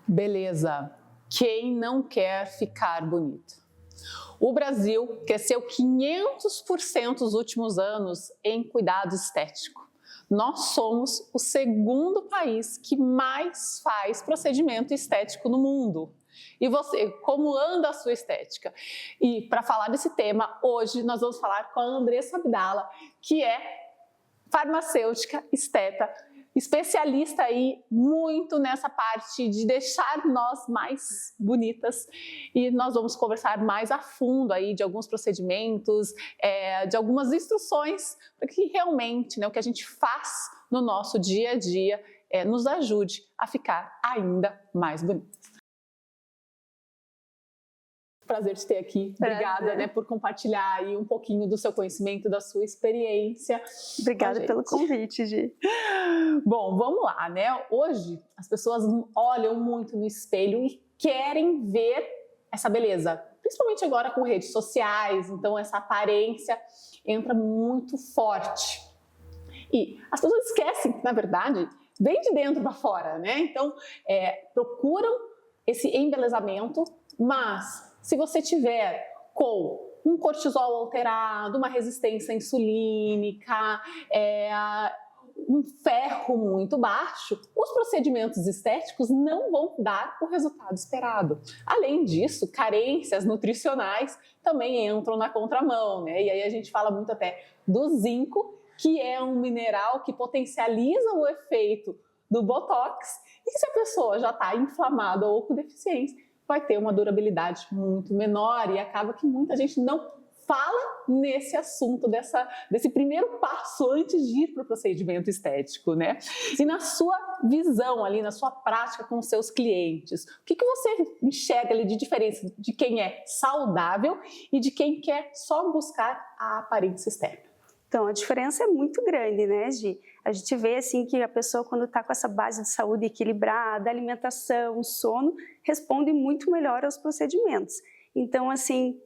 Beleza. Quem não quer ficar bonito? O Brasil cresceu 500% nos últimos anos em cuidado estético. Nós somos o segundo país que mais faz procedimento estético no mundo. E você, como anda a sua estética? E para falar desse tema, hoje nós vamos falar com a Andressa Abdala, que é farmacêutica, esteta, especialista aí muito nessa parte de deixar nós mais bonitas, e nós vamos conversar mais a fundo aí de alguns procedimentos, de algumas instruções para que realmente, né, o que a gente faz no nosso dia a dia nos ajude a ficar ainda mais bonitas. Prazer te ter aqui. Obrigada, né, por compartilhar aí um pouquinho do seu conhecimento, da sua experiência. Obrigada pelo convite, Gi. Bom, vamos lá, né? Hoje as pessoas olham muito no espelho e querem ver essa beleza, principalmente agora com redes sociais, então essa aparência entra muito forte. E as pessoas esquecem que, na verdade, vem de dentro para fora, né? Então, procuram esse embelezamento, mas se você tiver com um cortisol alterado, uma resistência insulínica, um ferro muito baixo, os procedimentos estéticos não vão dar o resultado esperado. Além disso, carências nutricionais também entram na contramão, né? E aí a gente fala muito até do zinco, que é um mineral que potencializa o efeito do Botox, e se a pessoa já está inflamada ou com deficiência, vai ter uma durabilidade muito menor, e acaba que muita gente não fala nesse assunto, desse primeiro passo antes de ir para o procedimento estético, né? E na sua visão ali, na sua prática com os seus clientes, o que você enxerga ali de diferença de quem é saudável e de quem quer só buscar a aparência estética? Então, a diferença é muito grande, né, Gi? A gente vê, assim, que a pessoa, quando está com essa base de saúde equilibrada, alimentação, sono, responde muito melhor aos procedimentos. Então, assim,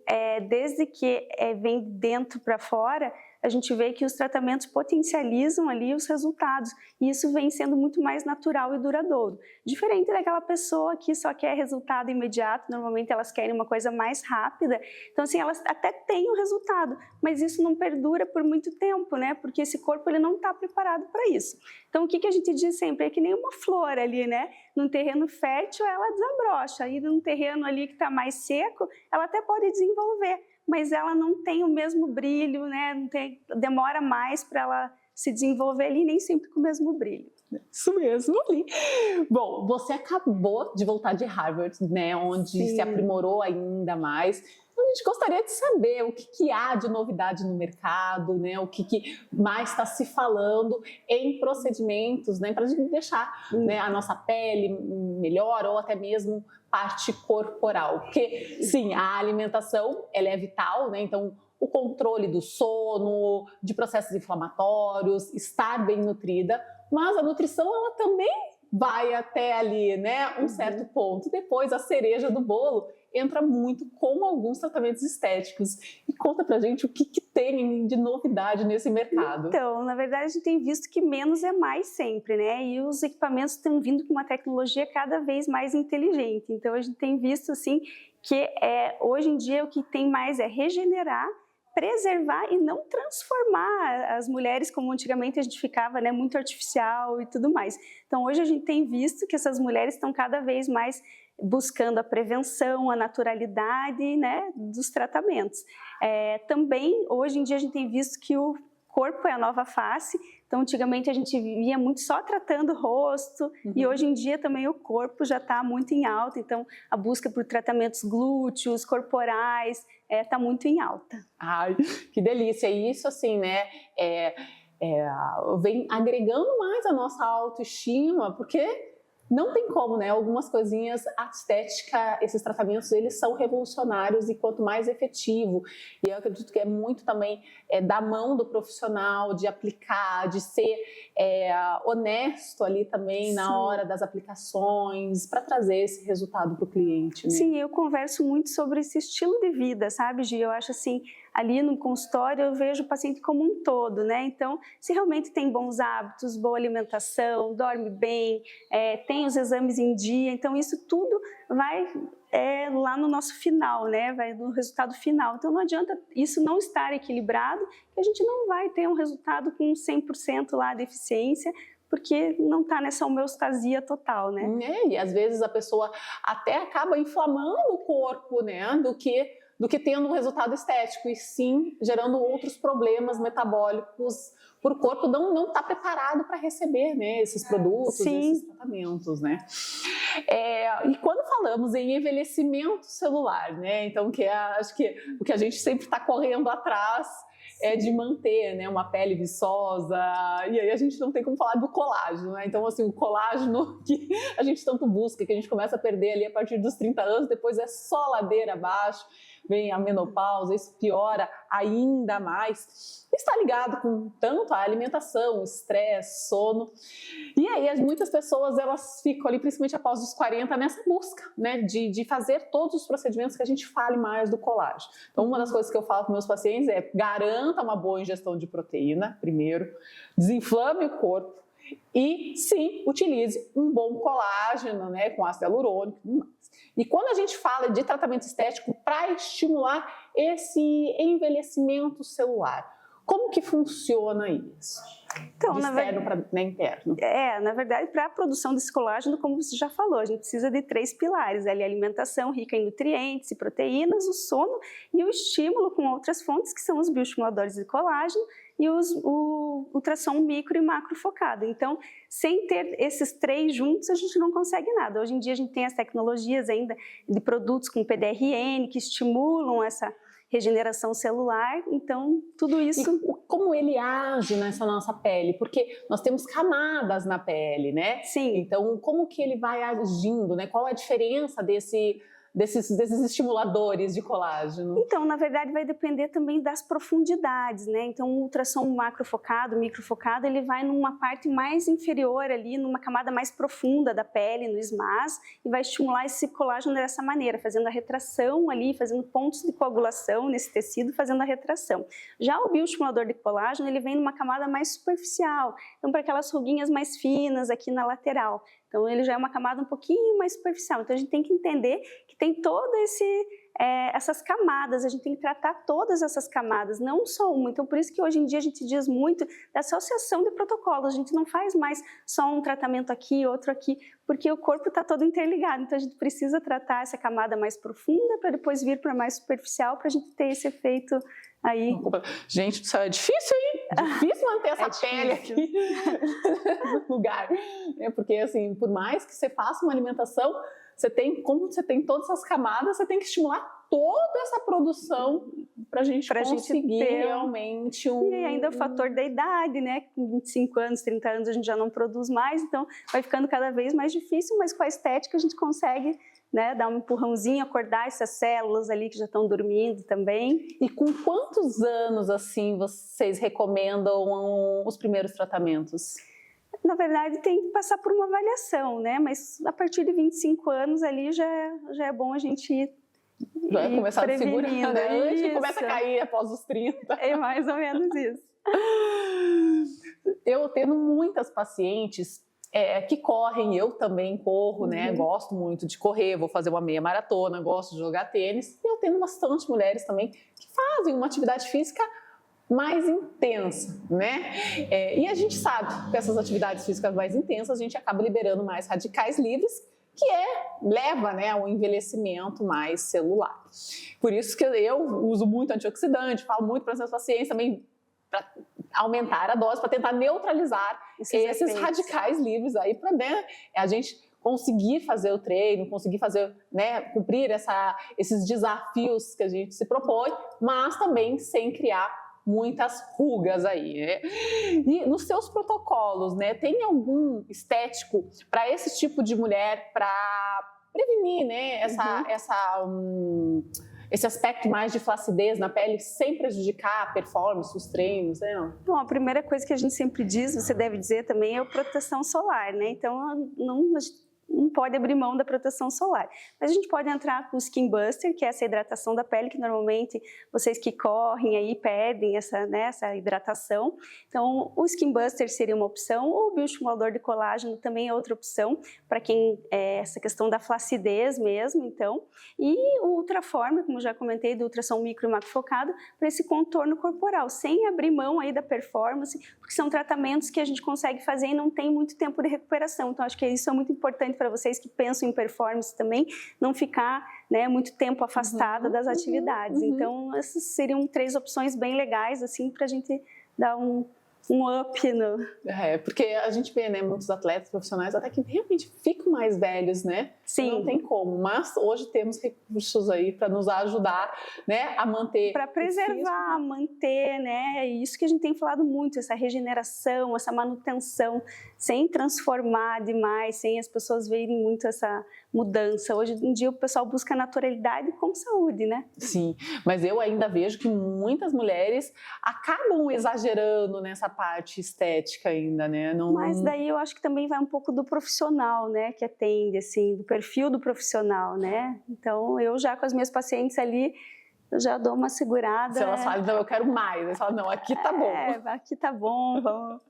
desde que vem de dentro para fora, a gente vê que os tratamentos potencializam ali os resultados, e isso vem sendo muito mais natural e duradouro. Diferente daquela pessoa que só quer resultado imediato, normalmente elas querem uma coisa mais rápida, então assim, elas até têm o resultado, mas isso não perdura por muito tempo, né? Porque esse corpo ele não está preparado para isso. Então o que a gente diz sempre é que nem uma flor ali, né? Num terreno fértil ela desabrocha, e num terreno ali que está mais seco, ela até pode desenvolver, mas ela não tem o mesmo brilho, né? Demora mais para ela se desenvolver ali, nem sempre com o mesmo brilho. Isso mesmo ali. Bom, você acabou de voltar de Harvard, né? Onde Sim. se aprimorou ainda mais. Então, a gente gostaria de saber o que há de novidade no mercado, né? O que mais está se falando em procedimentos, né? Para a gente deixar, né, a nossa pele melhor, ou até mesmo parte corporal. Porque, sim, a alimentação ela é vital, né? Então, o controle do sono, de processos inflamatórios, estar bem nutrida, mas a nutrição ela também vai até ali, né, um certo ponto. Depois a cereja do bolo entra muito com alguns tratamentos estéticos. E conta pra gente o que tem de novidade nesse mercado. Então, na verdade, a gente tem visto que menos é mais sempre, né? E os equipamentos estão vindo com uma tecnologia cada vez mais inteligente. Então, a gente tem visto, assim, que hoje em dia o que tem mais é regenerar, preservar e não transformar as mulheres como antigamente a gente ficava, né, muito artificial e tudo mais. Então hoje a gente tem visto que essas mulheres estão cada vez mais buscando a prevenção, a naturalidade, né, dos tratamentos. Também hoje em dia a gente tem visto que o corpo é a nova face. Então, antigamente a gente via muito só tratando o rosto, e hoje em dia também o corpo já está muito em alta. Então, a busca por tratamentos glúteos, corporais, está muito em alta. Ai, que delícia! E isso, assim, né, vem agregando mais a nossa autoestima, porque não tem como, né? Algumas coisinhas, a estética, esses tratamentos, eles são revolucionários e quanto mais efetivo. E eu acredito que é muito também da mão do profissional, de aplicar, de ser honesto ali também. Sim. Na hora das aplicações, para trazer esse resultado para o cliente, né? Sim, eu converso muito sobre esse estilo de vida, sabe, Gi? Eu acho assim, ali no consultório eu vejo o paciente como um todo, né? Então, se realmente tem bons hábitos, boa alimentação, dorme bem, tem os exames em dia, então isso tudo vai lá no nosso final, né? Vai no resultado final. Então não adianta isso não estar equilibrado, que a gente não vai ter um resultado com 100% lá de eficiência, porque não está nessa homeostasia total, né? E às vezes a pessoa até acaba inflamando o corpo, né? Do que tendo um resultado estético, e sim gerando outros problemas metabólicos, por o corpo não está preparado para receber, né, esses produtos, sim, esses tratamentos, né? E quando falamos em envelhecimento celular, né? Então, acho que o que a gente sempre está correndo atrás é de manter, né, uma pele viçosa, e aí a gente não tem como falar do colágeno, né? Então, assim, o colágeno que a gente tanto busca, que a gente começa a perder ali a partir dos 30 anos, depois é só ladeira abaixo, vem a menopausa, isso piora ainda mais. Está ligado com tanto a alimentação, estresse, sono. E aí muitas pessoas elas ficam ali, principalmente após os 40, nessa busca, né, de fazer todos os procedimentos que a gente fale mais do colágeno. Então, uma das coisas que eu falo para meus pacientes é: garanta uma boa ingestão de proteína, primeiro, desinflame o corpo e, sim, utilize um bom colágeno, né, com ácido hialurônico. E quando a gente fala de tratamento estético para estimular esse envelhecimento celular, como que funciona isso? Então, de externo para interno. Na verdade, para a produção desse colágeno, como você já falou, a gente precisa de 3 pilares, ali, a alimentação rica em nutrientes e proteínas, o sono e o estímulo com outras fontes, que são os bioestimuladores de colágeno e o ultrassom micro e macro focado. Então, sem ter esses 3 juntos, a gente não consegue nada. Hoje em dia a gente tem as tecnologias ainda de produtos com PDRN que estimulam essa regeneração celular, então tudo isso... E como ele age nessa nossa pele? Porque nós temos camadas na pele, né? Sim. Então, como que ele vai agindo, né? Qual a diferença desses estimuladores de colágeno? Então, na verdade, vai depender também das profundidades, né? Então, o ultrassom macrofocado, microfocado, ele vai numa parte mais inferior ali, numa camada mais profunda da pele, no SMAS, e vai estimular esse colágeno dessa maneira, fazendo a retração ali, fazendo pontos de coagulação nesse tecido, fazendo a retração. Já o bioestimulador de colágeno, ele vem numa camada mais superficial, então para aquelas ruguinhas mais finas aqui na lateral. Então, ele já é uma camada um pouquinho mais superficial. Então, a gente tem que entender que tem todo essas camadas, a gente tem que tratar todas essas camadas, não só uma. Então, por isso que hoje em dia a gente diz muito da associação de protocolos. A gente não faz mais só um tratamento aqui, outro aqui, porque o corpo está todo interligado. Então, a gente precisa tratar essa camada mais profunda para depois vir para mais superficial, para a gente ter esse efeito aí. Gente do céu, é difícil, hein? Difícil manter essa pele aqui no lugar. Porque, assim, por mais que você faça uma alimentação, como você tem todas essas camadas, você tem que estimular toda essa produção para a gente conseguir realmente E ainda o fator da idade, né? Com 25 anos, 30 anos a gente já não produz mais, então vai ficando cada vez mais difícil, mas com a estética a gente consegue, né, dar um empurrãozinho, acordar essas células ali que já estão dormindo também. E com quantos anos, assim, vocês recomendam os primeiros tratamentos? Na verdade, tem que passar por uma avaliação, né? Mas a partir de 25 anos ali já é bom a gente ir vai começar a segurar, né? Antes isso. Começa a cair após os 30. É mais ou menos isso. Eu tendo muitas pacientes que correm, eu também corro, né? Gosto muito de correr, vou fazer uma meia maratona, gosto de jogar tênis. E eu tendo bastante mulheres também que fazem uma atividade física mais intensa, né? E a gente sabe que essas atividades físicas mais intensas a gente acaba liberando mais radicais livres, que leva, né, ao envelhecimento mais celular. Por isso que eu uso muito antioxidante, falo muito para os meus pacientes também para aumentar a dose, para tentar neutralizar esses radicais livres aí, para a gente conseguir fazer o treino, conseguir fazer, né, cumprir esses desafios que a gente se propõe, mas também sem criar muitas rugas aí, né? E nos seus protocolos, né, tem algum estético para esse tipo de mulher, para prevenir, né, esse aspecto mais de flacidez na pele, sem prejudicar a performance, os treinos, né? Bom, a primeira coisa que a gente sempre diz, você deve dizer também, é a proteção solar, né? Então, não pode abrir mão da proteção solar. Mas a gente pode entrar com o Skin Buster, que é essa hidratação da pele, que normalmente vocês que correm aí perdem essa, né, essa hidratação. Então, o Skin Buster seria uma opção, ou o bioestimulador de colágeno também é outra opção, para quem essa questão da flacidez mesmo, então. E o Ultraform, como já comentei, do ultrassom micro e macrofocado, para esse contorno corporal, sem abrir mão aí da performance, porque são tratamentos que a gente consegue fazer e não tem muito tempo de recuperação. Então, acho que isso é muito importante para vocês que pensam em performance também, não ficar, né, muito tempo afastada das atividades. Então, essas seriam 3 opções bem legais, assim, para a gente dar um up no... Porque a gente vê, né, muitos atletas profissionais até que realmente ficam mais velhos, né? Sim. Não tem como, mas hoje temos recursos aí para nos ajudar, né, a manter... Para preservar, manter, né? É isso que a gente tem falado muito, essa regeneração, essa manutenção, sem transformar demais, sem as pessoas verem muito essa mudança. Hoje em dia o pessoal busca naturalidade com saúde, né? Sim, mas eu ainda vejo que muitas mulheres acabam exagerando nessa parte estética ainda, né? Não... Mas daí eu acho que também vai um pouco do profissional, né? Que atende, assim, do perfil do profissional, né? Então, eu já com as minhas pacientes ali, eu já dou uma segurada. Se elas falam, não, eu quero mais. Elas falam, não, aqui tá bom. Aqui tá bom, vamos.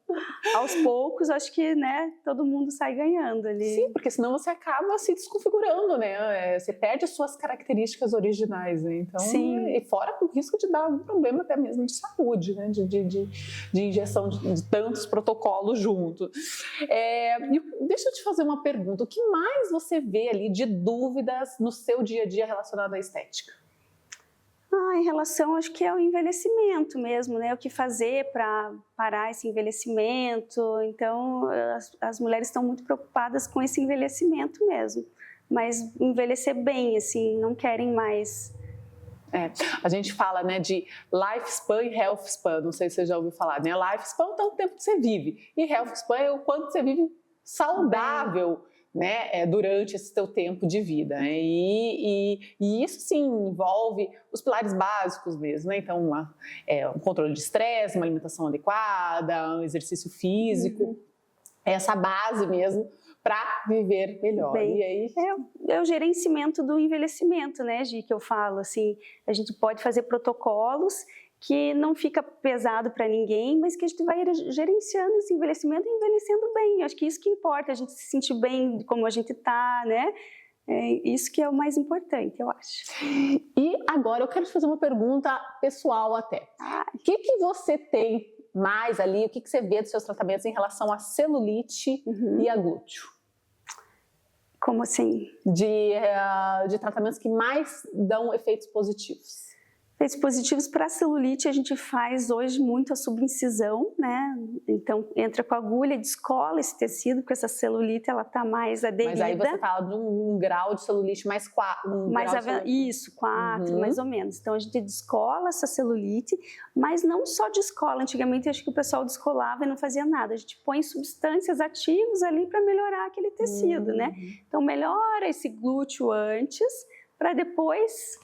Aos poucos, acho que, né, todo mundo sai ganhando ali. Sim, porque senão você acaba se desconfigurando, né? Você perde as suas características originais, né? Então, sim. E fora com o risco de dar algum problema até mesmo de saúde, né? De injeção de tantos protocolos juntos. Deixa eu te fazer uma pergunta. O que mais você vê ali de dúvidas no seu dia a dia relacionado à estética? Em relação, acho que é o envelhecimento mesmo, né? O que fazer para parar esse envelhecimento. Então, as mulheres estão muito preocupadas com esse envelhecimento mesmo. Mas envelhecer bem, assim, não querem mais. A gente fala, né, de lifespan e health span, não sei se você já ouviu falar, né? Lifespan é o tanto tempo que você vive e health span é o quanto você vive saudável, né, durante esse teu tempo de vida. E isso sim envolve os pilares básicos mesmo, né? Então, um controle de estresse, uma alimentação adequada, um exercício físico, essa base mesmo para viver melhor. Bem, e aí... é o gerenciamento do envelhecimento, né, Gi, que eu falo, assim, a gente pode fazer protocolos que não fica pesado para ninguém, mas que a gente vai gerenciando esse envelhecimento e envelhecendo bem. Acho que isso que importa, a gente se sentir bem como a gente está, né? Isso que é o mais importante, eu acho. E agora eu quero te fazer uma pergunta pessoal até. O que você tem mais ali, o que você vê dos seus tratamentos em relação a celulite e a glúteo? Como assim? De tratamentos que mais dão efeitos positivos. Efeitos positivos para a celulite, a gente faz hoje muito a subincisão, né? Então, entra com a agulha, descola esse tecido, porque essa celulite, ela tá mais aderida. Mas aí você fala de um grau de celulite mais 4. Isso, 4, mais ou menos. Então, a gente descola essa celulite, mas não só descola. Antigamente, acho que o pessoal descolava e não fazia nada. A gente põe substâncias ativas ali para melhorar aquele tecido, né? Então, melhora esse glúteo antes, para depois...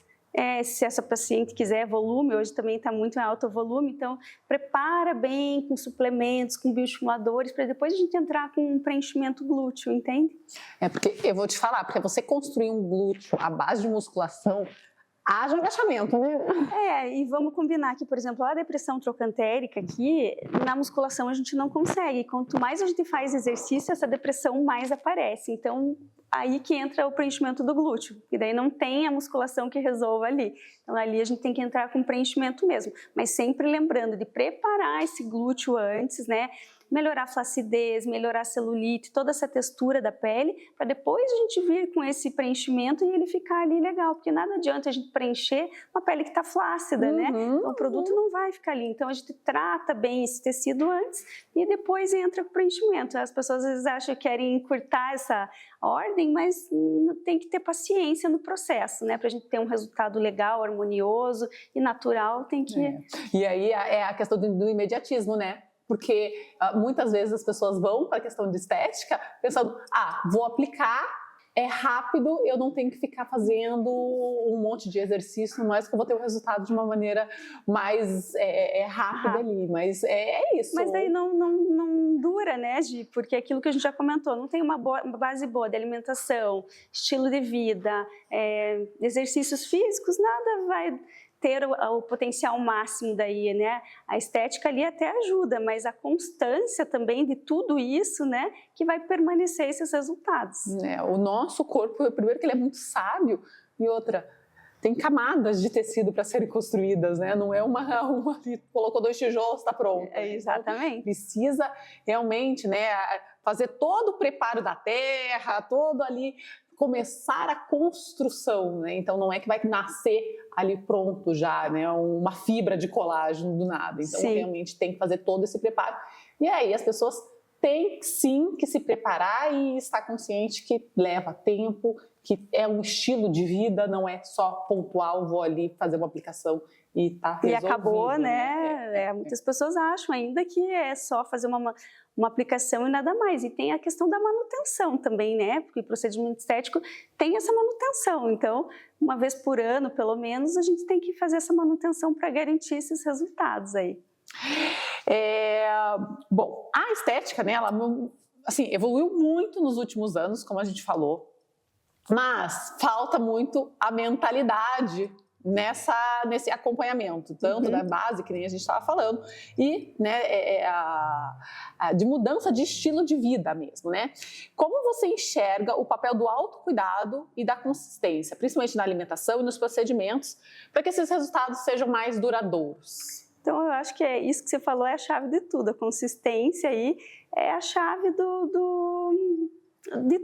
se essa paciente quiser volume, hoje também está muito em alto volume, então prepara bem com suplementos, com bioestimuladores, para depois a gente entrar com um preenchimento glúteo, entende? Porque eu vou te falar, porque você construir um glúteo à base de musculação, haja agachamento, né? E vamos combinar que, por exemplo, a depressão trocantérica aqui, na musculação a gente não consegue. Quanto mais a gente faz exercício, essa depressão mais aparece. Então, aí que entra o preenchimento do glúteo. E daí não tem a musculação que resolva ali. Então, ali a gente tem que entrar com preenchimento mesmo. Mas sempre lembrando de preparar esse glúteo antes, né? Melhorar a flacidez, melhorar a celulite, toda essa textura da pele, para depois a gente vir com esse preenchimento e ele ficar ali legal, porque nada adianta a gente preencher uma pele que está flácida, né? Então o produto não vai ficar ali. Então a gente trata bem esse tecido antes e depois entra com o preenchimento. As pessoas às vezes acham que querem encurtar essa ordem, mas tem que ter paciência no processo, né? Para a gente ter um resultado legal, harmonioso e natural, tem que... E aí é a questão do imediatismo, né? Porque muitas vezes as pessoas vão para a questão de estética pensando, vou aplicar é rápido, eu não tenho que ficar fazendo um monte de exercício, mas que eu vou ter o resultado de uma maneira mais rápida ali, mas é isso. Mas daí não dura, né, Gi? Porque é aquilo que a gente já comentou, não tem uma base boa de alimentação, estilo de vida, exercícios físicos, nada vai ter o potencial máximo daí, né? A estética ali até ajuda, mas a constância também de tudo isso, né, que vai permanecer esses resultados. O nosso corpo, primeiro que ele é muito sábio, e outra, tem camadas de tecido para serem construídas, né? Não é uma colocou 2 tijolos, está pronto. Exatamente. Então, precisa realmente, né, fazer todo o preparo da terra, todo ali, começar a construção, né? Então não é que vai nascer ali pronto já, né? Uma fibra de colágeno do nada. Então realmente tem que fazer todo esse preparo. E aí as pessoas têm sim que se preparar e estar consciente que leva tempo, que é um estilo de vida, não é só pontual, vou ali fazer uma aplicação e tá resolvido. E acabou, né? Muitas pessoas acham ainda que é só fazer uma aplicação e nada mais. E tem a questão da manutenção também, né? Porque o procedimento estético tem essa manutenção. Então, uma vez por ano, pelo menos, a gente tem que fazer essa manutenção para garantir esses resultados aí. Bom, a estética, né, ela assim, evoluiu muito nos últimos anos, como a gente falou, mas falta muito a mentalidade nesse acompanhamento, tanto da base, que nem a gente estava falando, e né, de mudança de estilo de vida mesmo, né? Como você enxerga o papel do autocuidado e da consistência, principalmente na alimentação e nos procedimentos, para que esses resultados sejam mais duradouros? Então, eu acho que isso que você falou é a chave de tudo, a consistência aí é a chave de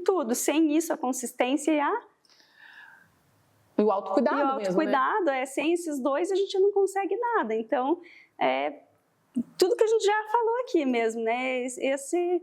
tudo. Sem isso, a consistência e o autocuidado mesmo, né? autocuidado, sem esses dois a gente não consegue nada. Então, tudo que a gente já falou aqui mesmo, né? Esse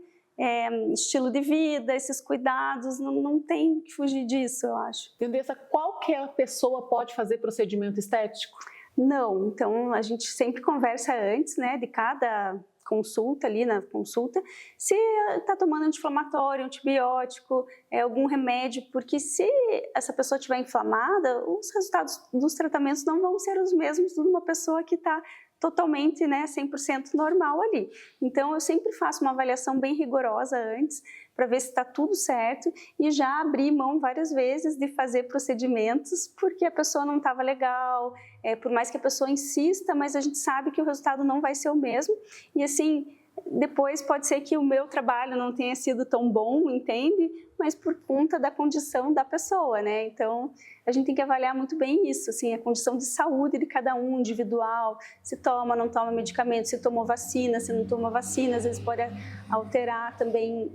estilo de vida, esses cuidados, não tem que fugir disso, eu acho. Andressa, qualquer pessoa pode fazer procedimento estético? Não, então a gente sempre conversa antes, né, de cada consulta ali na consulta, se está tomando anti-inflamatório, antibiótico, algum remédio, porque se essa pessoa estiver inflamada, os resultados dos tratamentos não vão ser os mesmos de uma pessoa que está totalmente, né, 100% normal ali. Então, eu sempre faço uma avaliação bem rigorosa antes, para ver se está tudo certo, e já abri mão várias vezes de fazer procedimentos, porque a pessoa não estava legal, por mais que a pessoa insista, mas a gente sabe que o resultado não vai ser o mesmo, e assim, depois pode ser que o meu trabalho não tenha sido tão bom, entende? Mas por conta da condição da pessoa, né? Então, a gente tem que avaliar muito bem isso, assim, a condição de saúde de cada um, individual, se toma, não toma medicamento, se tomou vacina, se não tomou vacina, às vezes pode alterar também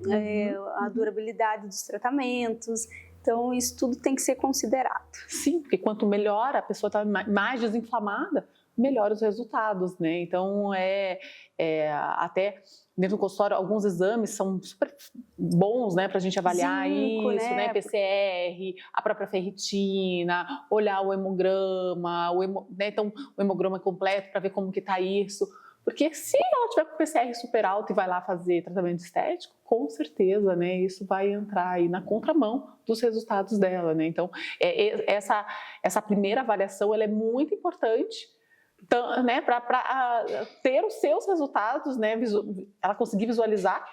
a durabilidade dos tratamentos. Então, isso tudo tem que ser considerado. Sim, porque quanto melhor a pessoa está mais desinflamada, melhor os resultados, né? Então, até dentro do consultório, alguns exames são super bons, né, para a gente avaliar Zinco, isso, né? PCR, a própria ferritina, olhar o hemograma, né? Então, o hemograma completo para ver como que está isso. Porque se ela tiver com o PCR super alto e vai lá fazer tratamento estético, com certeza, né, isso vai entrar aí na contramão dos resultados dela, né? Então, essa primeira avaliação, ela é muito importante, né, para ter os seus resultados, né, ela conseguir visualizar,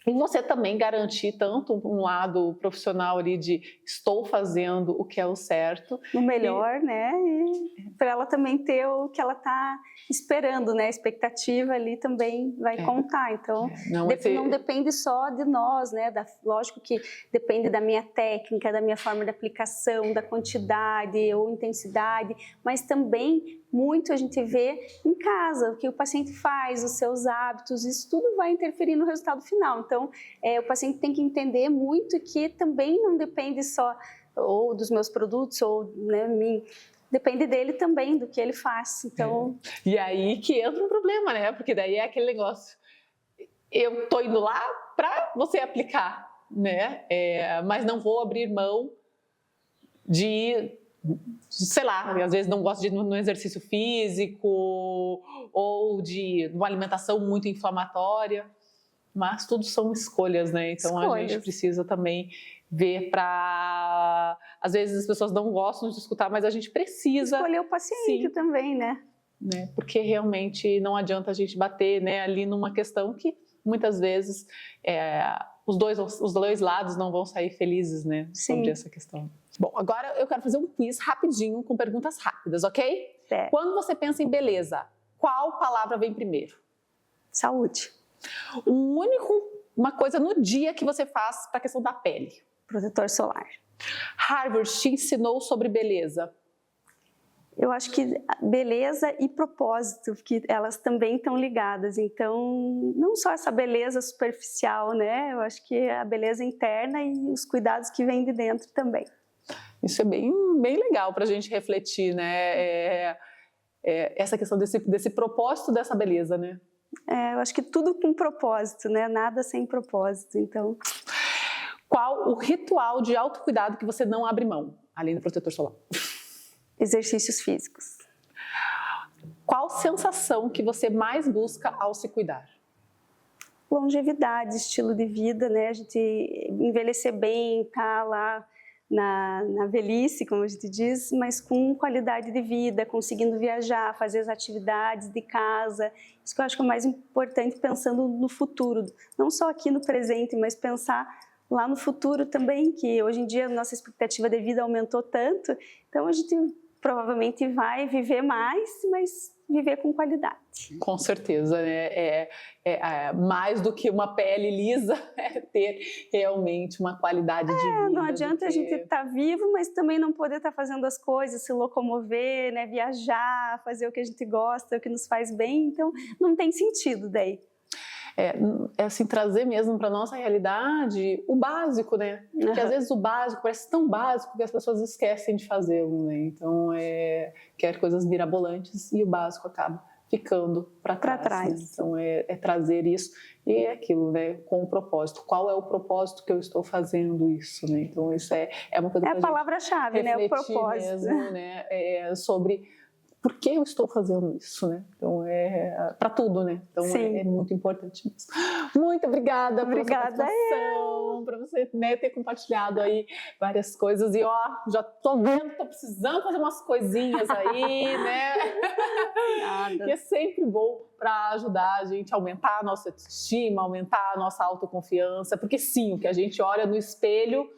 e você também garantir tanto um lado profissional ali de estou fazendo o que é o certo. O melhor, né? E para ela também ter o que ela está esperando, né? A expectativa ali também vai contar. Então, não depende só de nós, né? Lógico que depende da minha técnica, da minha forma de aplicação, da quantidade ou intensidade, mas também muito a gente vê em casa, o que o paciente faz, os seus hábitos, isso tudo vai interferir no resultado final. Então, o paciente tem que entender muito que também não depende só ou dos meus produtos ou, né, mim, depende dele também, do que ele faz. Então... E aí que entra um problema, né? Porque daí é aquele negócio, eu tô indo lá para você aplicar, né? Mas não vou abrir mão de... sei lá, às vezes não gosto de ir no exercício físico ou de uma alimentação muito inflamatória, mas tudo são escolhas, né? Então a gente precisa também ver para... Às vezes as pessoas não gostam de escutar, mas a gente precisa... Escolher o paciente sim, também, né? Porque realmente não adianta a gente bater, né, ali numa questão que muitas vezes os dois lados não vão sair felizes, né, sobre Sim. essa questão. Bom, agora eu quero fazer um quiz rapidinho com perguntas rápidas, ok? Certo. Quando você pensa em beleza, qual palavra vem primeiro? Saúde. Uma coisa no dia que você faz para a questão da pele. Protetor solar. Harvard te ensinou sobre beleza. Eu acho que beleza e propósito, que elas também estão ligadas. Então, não só essa beleza superficial, né? Eu acho que a beleza interna e os cuidados que vêm de dentro também. Isso é bem, bem legal para a gente refletir, né? Essa questão desse propósito dessa beleza, né? Eu acho que tudo com propósito, né? Nada sem propósito, então... Qual o ritual de autocuidado que você não abre mão, além do protetor solar? Exercícios físicos. Qual sensação que você mais busca ao se cuidar? Longevidade, estilo de vida, né? A gente envelhecer bem, estar lá na velhice, como a gente diz, mas com qualidade de vida, conseguindo viajar, fazer as atividades de casa. Isso que eu acho que é o mais importante, pensando no futuro. Não só aqui no presente, mas pensar lá no futuro também, que hoje em dia a nossa expectativa de vida aumentou tanto, então a gente provavelmente vai viver mais, mas viver com qualidade. Com certeza, né? Mais do que uma pele lisa, é ter realmente uma qualidade de vida. Não adianta a gente estar vivo, mas também não poder estar fazendo as coisas, se locomover, né? Viajar, fazer o que a gente gosta, o que nos faz bem, então não tem sentido daí. Assim, trazer mesmo para a nossa realidade o básico, né? Porque às vezes o básico parece tão básico que as pessoas esquecem de fazê-lo, né? Então, quer coisas mirabolantes e o básico acaba ficando para trás. Né? Então, trazer isso e é aquilo, né? Com o propósito. Qual é o propósito que eu estou fazendo isso, né? Então, isso é uma coisa que a palavra-chave, né? O propósito. Mesmo, né? Sobre... Por que eu estou fazendo isso, né? Então, para tudo, né? Então, é muito importante mesmo. Muito obrigada pela sua participação, para você, né, ter compartilhado aí várias coisas. E, já tô vendo, tô precisando fazer umas coisinhas aí, né? Nada. Que é sempre bom para ajudar a gente a aumentar a nossa autoestima, aumentar a nossa autoconfiança. Porque, sim, o que a gente olha no espelho...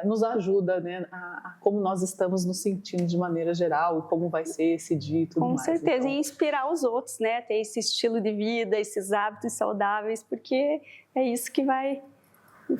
nos ajuda, né, a como nós estamos nos sentindo de maneira geral, como vai ser esse dia e tudo mais. Com certeza, então... e inspirar os outros, né, ter esse estilo de vida, esses hábitos saudáveis, porque é isso que vai